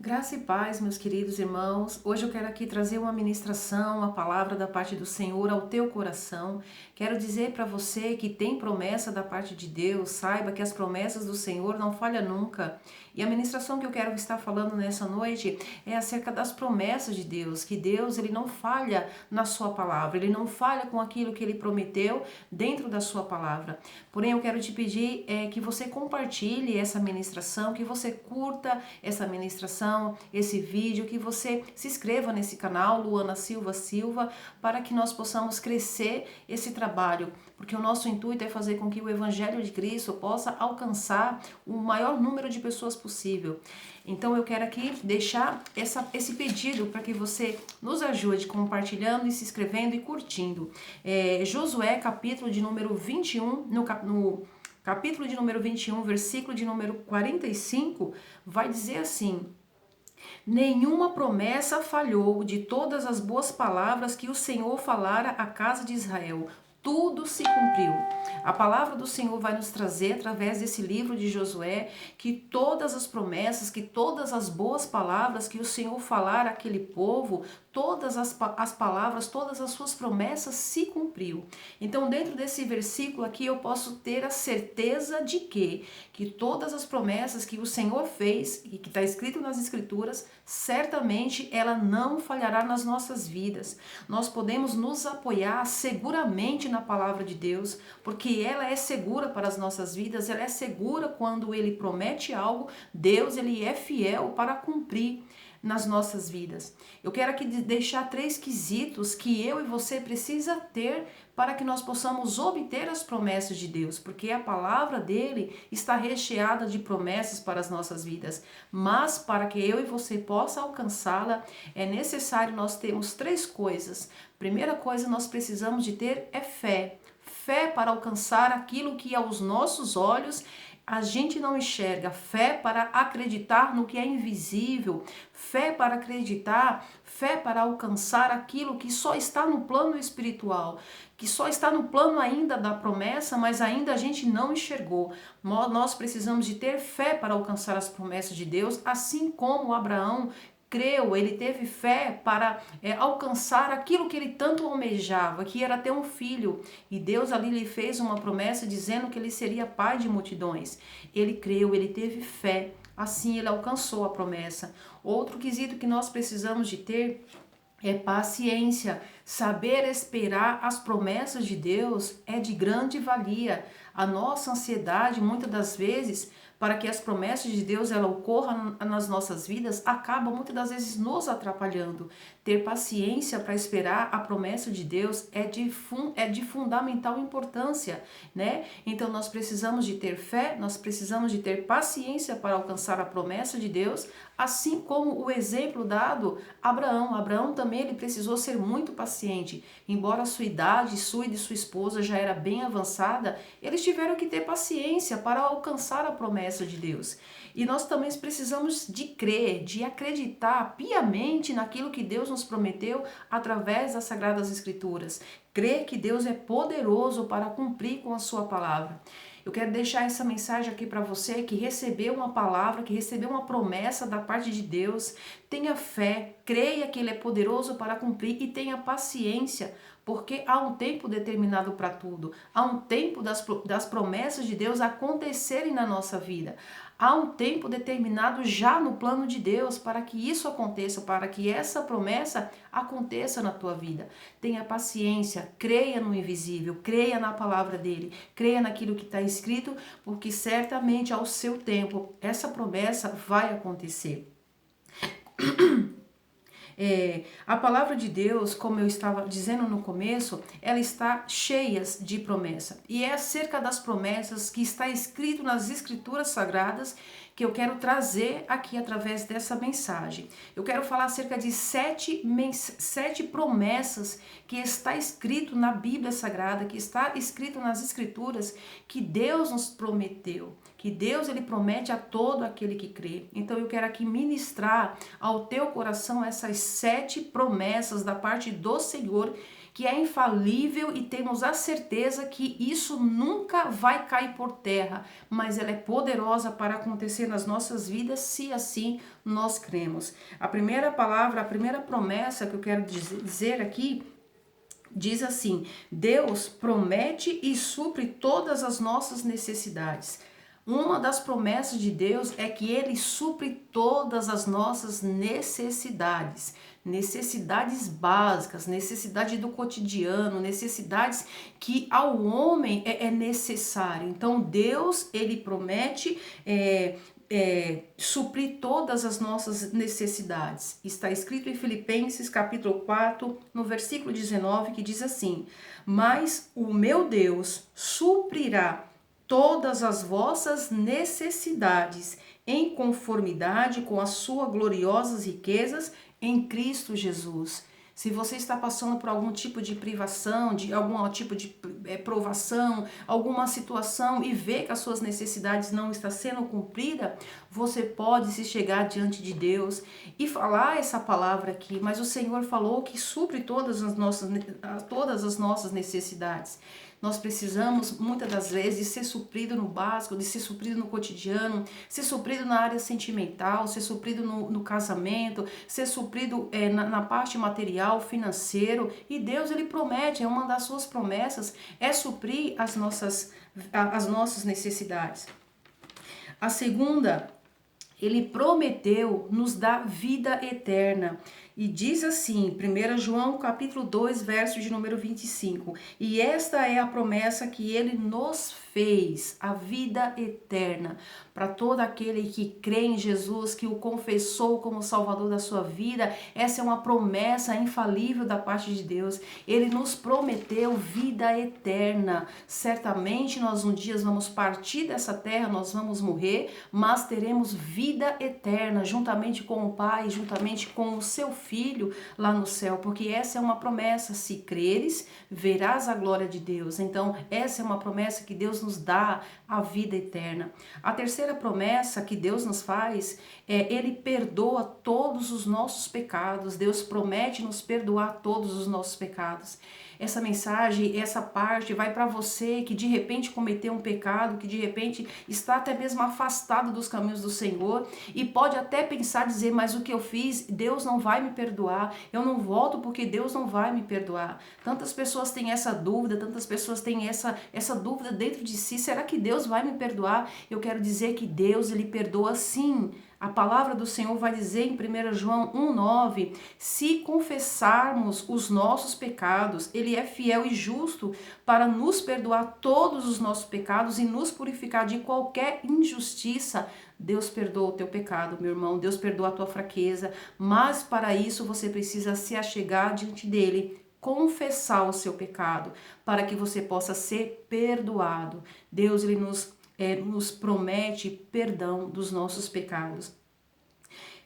Graça e paz, meus queridos irmãos. Hoje eu quero aqui trazer uma ministração, uma palavra da parte do Senhor ao teu coração. Quero dizer para você que tem promessa da parte de Deus, saiba que as promessas do Senhor não falham nunca. E a ministração que eu quero estar falando nessa noite é acerca das promessas de Deus, que Deus ele não falha na sua palavra, ele não falha com aquilo que ele prometeu dentro da sua palavra. Porém, eu quero te pedir que você compartilhe essa ministração, que você curta essa ministração, esse vídeo, que você se inscreva nesse canal, Luana Silva, para que nós possamos crescer esse trabalho, porque o nosso intuito é fazer com que o Evangelho de Cristo possa alcançar o maior número de pessoas possível. Então eu quero aqui deixar esse pedido para que você nos ajude compartilhando e se inscrevendo e curtindo. Josué, capítulo de número 21, no capítulo de número 21, versículo de número 45, vai dizer assim: nenhuma promessa falhou de todas as boas palavras que o Senhor falara à casa de Israel. Tudo se cumpriu. A palavra do Senhor vai nos trazer, através desse livro de Josué, que todas as promessas, que todas as boas palavras que o Senhor falar àquele povo, todas as palavras, todas as suas promessas se cumpriu. Então, dentro desse versículo aqui, eu posso ter a certeza de que todas as promessas que o Senhor fez e que está escrito nas Escrituras, certamente ela não falhará nas nossas vidas. Nós podemos nos apoiar seguramente na palavra de Deus, porque ela é segura para as nossas vidas, ela é segura quando Ele promete algo, Deus ele é fiel para cumprir nas nossas vidas. Eu quero aqui deixar 3 quesitos que eu e você precisa ter para que nós possamos obter as promessas de Deus, porque a palavra dele está recheada de promessas para as nossas vidas, mas para que eu e você possa alcançá-la, é necessário nós termos 3 coisas. Primeira coisa, nós precisamos de ter é fé. Fé para alcançar aquilo que aos nossos olhos a gente não enxerga, fé para acreditar no que é invisível, fé para acreditar, fé para alcançar aquilo que só está no plano espiritual, que só está no plano ainda da promessa, mas ainda a gente não enxergou. Nós precisamos de ter fé para alcançar as promessas de Deus, assim como Abraão creu, ele teve fé para alcançar aquilo que ele tanto almejava, que era ter um filho. E Deus ali lhe fez uma promessa dizendo que ele seria pai de multidões. Ele creu, ele teve fé, assim ele alcançou a promessa. Outro quesito que nós precisamos de ter é paciência. Saber esperar as promessas de Deus é de grande valia. A nossa ansiedade, muitas das vezes, para que as promessas de Deus ela ocorram nas nossas vidas, acaba muitas das vezes nos atrapalhando. Ter paciência para esperar a promessa de Deus é de fundamental importância, né? Então nós precisamos de ter fé, nós precisamos de ter paciência para alcançar a promessa de Deus, assim como o exemplo dado Abraão. Abraão também ele precisou ser muito paciente. Embora a sua idade, sua e de sua esposa já era bem avançada, eles tiveram que ter paciência para alcançar a promessa de Deus. E nós também precisamos de crer, de acreditar piamente naquilo que Deus nos prometeu através das Sagradas Escrituras. Crer que Deus é poderoso para cumprir com a sua palavra. Eu quero deixar essa mensagem aqui para você que recebeu uma palavra, que recebeu uma promessa da parte de Deus. Tenha fé, creia que Ele é poderoso para cumprir e tenha paciência, porque há um tempo determinado para tudo. Há um tempo das promessas de Deus acontecerem na nossa vida. Há um tempo determinado já no plano de Deus para que isso aconteça, para que essa promessa aconteça na tua vida. Tenha paciência, creia no invisível, creia na palavra dele, creia naquilo que está escrito, porque certamente ao seu tempo essa promessa vai acontecer. A palavra de Deus, como eu estava dizendo no começo, ela está cheia de promessa. E é acerca das promessas que está escrito nas Escrituras Sagradas que eu quero trazer aqui através dessa mensagem. Eu quero falar acerca de 7 promessas que está escrito na Bíblia Sagrada, que está escrito nas Escrituras, que Deus nos prometeu, que Deus ele promete a todo aquele que crê. Então eu quero aqui ministrar ao teu coração essas 7 promessas da parte do Senhor que é infalível e temos a certeza que isso nunca vai cair por terra, mas ela é poderosa para acontecer nas nossas vidas se assim nós cremos. A primeira palavra, a primeira promessa que eu quero dizer aqui, diz assim: Deus promete e supre todas as nossas necessidades. Uma das promessas de Deus é que Ele supre todas as nossas necessidades. Necessidades básicas, necessidade do cotidiano, necessidades que ao homem é necessário. Então Deus, Ele promete suprir todas as nossas necessidades. Está escrito em Filipenses capítulo 4, no versículo 19, que diz assim: mas o meu Deus suprirá todas as vossas necessidades em conformidade com as suas gloriosas riquezas em Cristo Jesus. Se você está passando por algum tipo de privação, de algum tipo de provação, alguma situação e vê que as suas necessidades não estão sendo cumpridas, você pode se chegar diante de Deus e falar essa palavra aqui. Mas o Senhor falou que supre todas as nossas necessidades. Nós precisamos, muitas das vezes, de ser suprido no básico, de ser suprido no cotidiano, ser suprido na área sentimental, ser suprido no casamento, ser suprido na parte material, financeiro. E Deus, Ele promete, é uma das suas promessas, é suprir as nossas necessidades. A segunda, Ele prometeu nos dar vida eterna. E diz assim, 1 João capítulo 2, verso de número 25. E esta é a promessa que Ele nos fez, a vida eterna, para todo aquele que crê em Jesus, que o confessou como Salvador da sua vida. Essa é uma promessa infalível da parte de Deus. Ele nos prometeu vida eterna. Certamente nós um dia vamos partir dessa terra, nós vamos morrer, mas teremos vida eterna, juntamente com o Pai, juntamente com o seu Filho lá no céu, porque essa é uma promessa: se creres, verás a glória de Deus. Então, essa é uma promessa que Deus nos dá, a vida eterna. A terceira promessa que Deus nos faz é: Ele perdoa todos os nossos pecados. Deus promete nos perdoar todos os nossos pecados. Essa mensagem, essa parte vai para você que de repente cometeu um pecado, que de repente está até mesmo afastado dos caminhos do Senhor e pode até pensar, dizer: mas o que eu fiz, Deus não vai me perdoar, eu não volto porque Deus não vai me perdoar. Tantas pessoas têm essa dúvida, tantas pessoas têm essa dúvida dentro de si: será que Deus vai me perdoar? Eu quero dizer que Deus, Ele perdoa sim. A palavra do Senhor vai dizer em 1 João 1,9: se confessarmos os nossos pecados, Ele é fiel e justo para nos perdoar todos os nossos pecados e nos purificar de qualquer injustiça. Deus perdoa o teu pecado, meu irmão, Deus perdoa a tua fraqueza, mas para isso você precisa se achegar diante dEle, confessar o seu pecado, para que você possa ser perdoado. Deus, Ele nos promete perdão dos nossos pecados.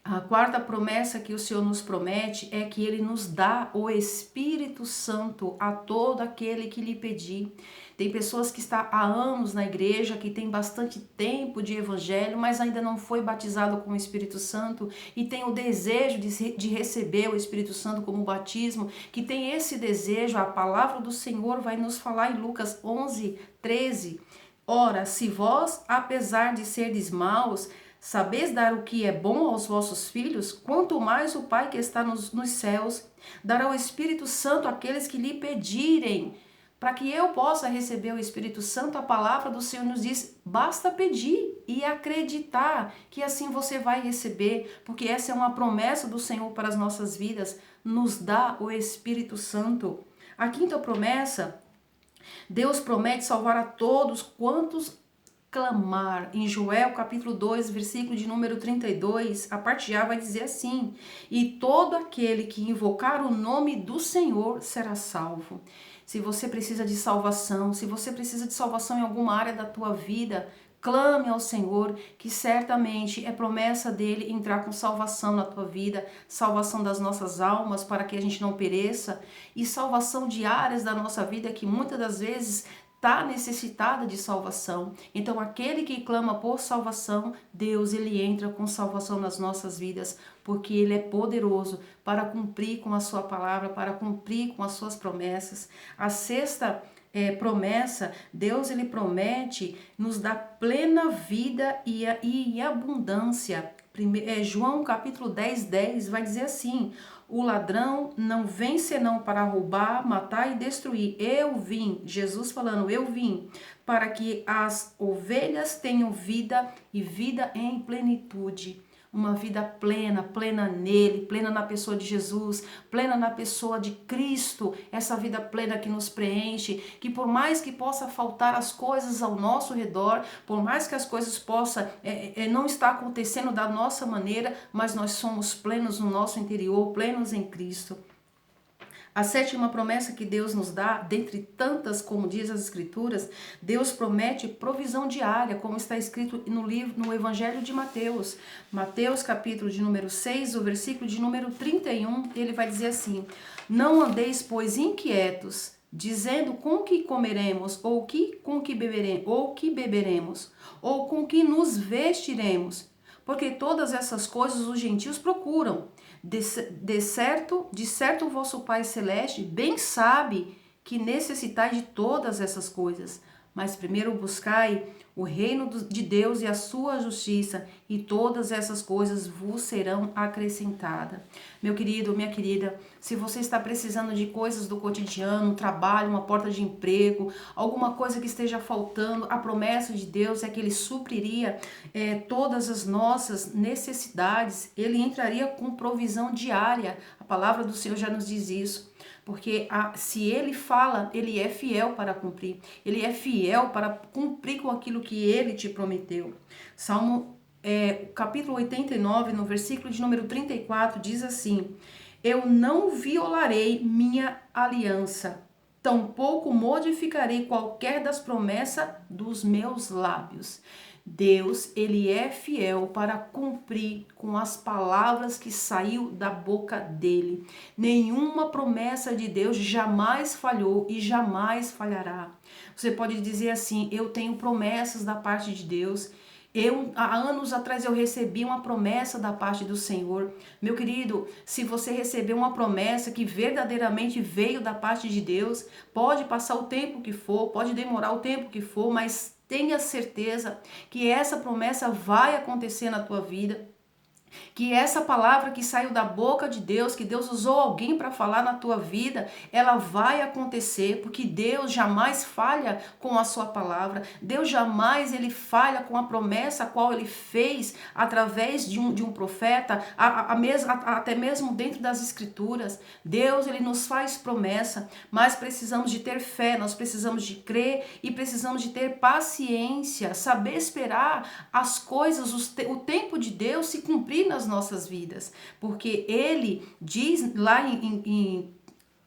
A quarta promessa que o Senhor nos promete é que Ele nos dá o Espírito Santo a todo aquele que lhe pedir. Tem pessoas que estão há anos na igreja, que tem bastante tempo de evangelho, mas ainda não foi batizado com o Espírito Santo e tem o desejo de receber o Espírito Santo como batismo, que tem esse desejo. A palavra do Senhor vai nos falar em Lucas 11:13. Ora, se vós, apesar de serdes maus, sabeis dar o que é bom aos vossos filhos, quanto mais o Pai que está nos céus dará o Espírito Santo àqueles que lhe pedirem. Para que eu possa receber o Espírito Santo, a palavra do Senhor nos diz: basta pedir e acreditar que assim você vai receber, porque essa é uma promessa do Senhor para as nossas vidas, nos dá o Espírito Santo. A quinta promessa: Deus promete salvar a todos quantos clamar. Em Joel capítulo 2, versículo de número 32, a parte A vai dizer assim: e todo aquele que invocar o nome do Senhor será salvo. Se você precisa de salvação, se você precisa de salvação em alguma área da tua vida, clame ao Senhor, que certamente é promessa dele entrar com salvação na tua vida, salvação das nossas almas para que a gente não pereça, e salvação de áreas da nossa vida que muitas das vezes está necessitada de salvação. Então, aquele que clama por salvação, Deus, ele entra com salvação nas nossas vidas, porque ele é poderoso para cumprir com a sua palavra, para cumprir com as suas promessas. A sexta promessa, Deus ele promete nos dar plena vida e abundância. João capítulo 10 vai dizer assim: o ladrão não vem senão para roubar, matar e destruir. Eu vim, Jesus falando, eu vim para que as ovelhas tenham vida e vida em plenitude. Uma vida plena, plena nele, plena na pessoa de Jesus, plena na pessoa de Cristo, essa vida plena que nos preenche, que por mais que possa faltar as coisas ao nosso redor, por mais que as coisas possam não estar acontecendo da nossa maneira, mas nós somos plenos no nosso interior, plenos em Cristo. A sétima promessa que Deus nos dá, dentre tantas, como diz as Escrituras, Deus promete provisão diária, como está escrito no Evangelho de Mateus. Mateus, capítulo de número 6, o versículo de número 31, ele vai dizer assim: não andeis, pois, inquietos, dizendo com que comeremos, ou com que beberemos, ou com que nos vestiremos, porque todas essas coisas os gentios procuram. De certo o vosso Pai Celeste bem sabe que necessitais de todas essas coisas. Mas primeiro buscai o reino de Deus e a sua justiça, e todas essas coisas vos serão acrescentadas. Meu querido, minha querida, se você está precisando de coisas do cotidiano, um trabalho, uma porta de emprego, alguma coisa que esteja faltando, a promessa de Deus é que Ele supriria todas as nossas necessidades. Ele entraria com provisão diária. A palavra do Senhor já nos diz isso. Porque se ele fala, ele é fiel para cumprir. Ele é fiel para cumprir com aquilo que ele te prometeu. Salmo capítulo 89, no versículo de número 34, diz assim: eu não violarei minha aliança, tampouco modificarei qualquer das promessas dos meus lábios. Deus, ele é fiel para cumprir com as palavras que saiu da boca dele. Nenhuma promessa de Deus jamais falhou e jamais falhará. Você pode dizer assim: eu tenho promessas da parte de Deus. Há anos atrás eu recebi uma promessa da parte do Senhor. Meu querido, se você recebeu uma promessa que verdadeiramente veio da parte de Deus, pode passar o tempo que for, pode demorar o tempo que for, mas tenha certeza que essa promessa vai acontecer na tua vida. Que essa palavra que saiu da boca de Deus, que Deus usou alguém para falar na tua vida, ela vai acontecer, porque Deus jamais falha com a sua palavra. Deus jamais ele falha com a promessa a qual ele fez através de um profeta, até mesmo dentro das Escrituras. Deus ele nos faz promessa, mas precisamos de ter fé, nós precisamos de crer e precisamos de ter paciência, saber esperar as coisas, o tempo de Deus se cumprir nas nossas vidas, porque ele diz lá em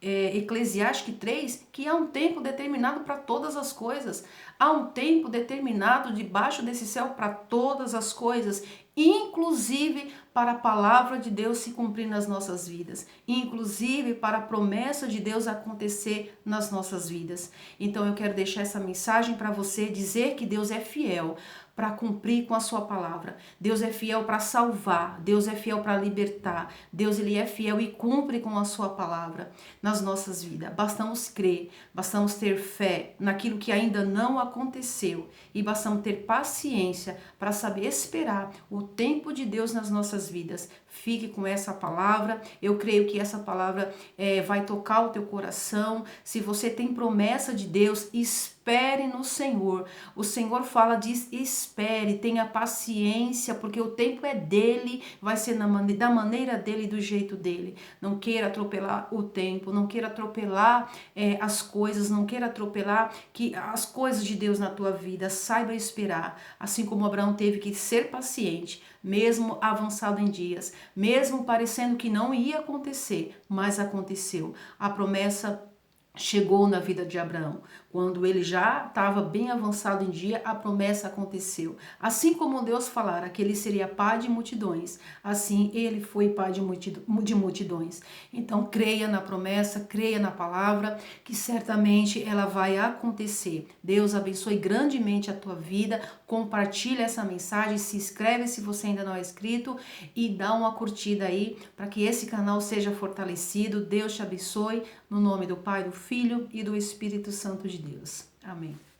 Eclesiastes 3 que há um tempo determinado para todas as coisas, há um tempo determinado debaixo desse céu para todas as coisas, inclusive para a palavra de Deus se cumprir nas nossas vidas, inclusive para a promessa de Deus acontecer nas nossas vidas. Então eu quero deixar essa mensagem para você, dizer que Deus é fiel para cumprir com a sua palavra. Deus é fiel para salvar, Deus é fiel para libertar, Deus ele é fiel e cumpre com a sua palavra nas nossas vidas. Bastamos crer, bastamos ter fé naquilo que ainda não aconteceu e bastamos ter paciência para saber esperar o tempo de Deus nas nossas vidas. Fique com essa palavra, eu creio que essa palavra vai tocar o teu coração. Se você tem promessa de Deus, espere no Senhor. O Senhor fala, diz, espere, tenha paciência, porque o tempo é dele, vai ser da maneira dele, do jeito dele. Não queira atropelar o tempo, não queira atropelar as coisas, não queira atropelar as coisas de Deus na tua vida. Saiba esperar, assim como Abraão teve que ser paciente, mesmo avançado em dias, mesmo parecendo que não ia acontecer, mas aconteceu. A promessa chegou na vida de Abraão. Quando ele já estava bem avançado em dia, a promessa aconteceu. Assim como Deus falara que ele seria pai de multidões, assim ele foi pai de multidões. Então creia na promessa, creia na palavra, que certamente ela vai acontecer. Deus abençoe grandemente a tua vida. Compartilha essa mensagem, se inscreve se você ainda não é inscrito e dá uma curtida aí para que esse canal seja fortalecido. Deus te abençoe, no nome do Pai, do Filho e do Espírito Santo de Deus. Amém.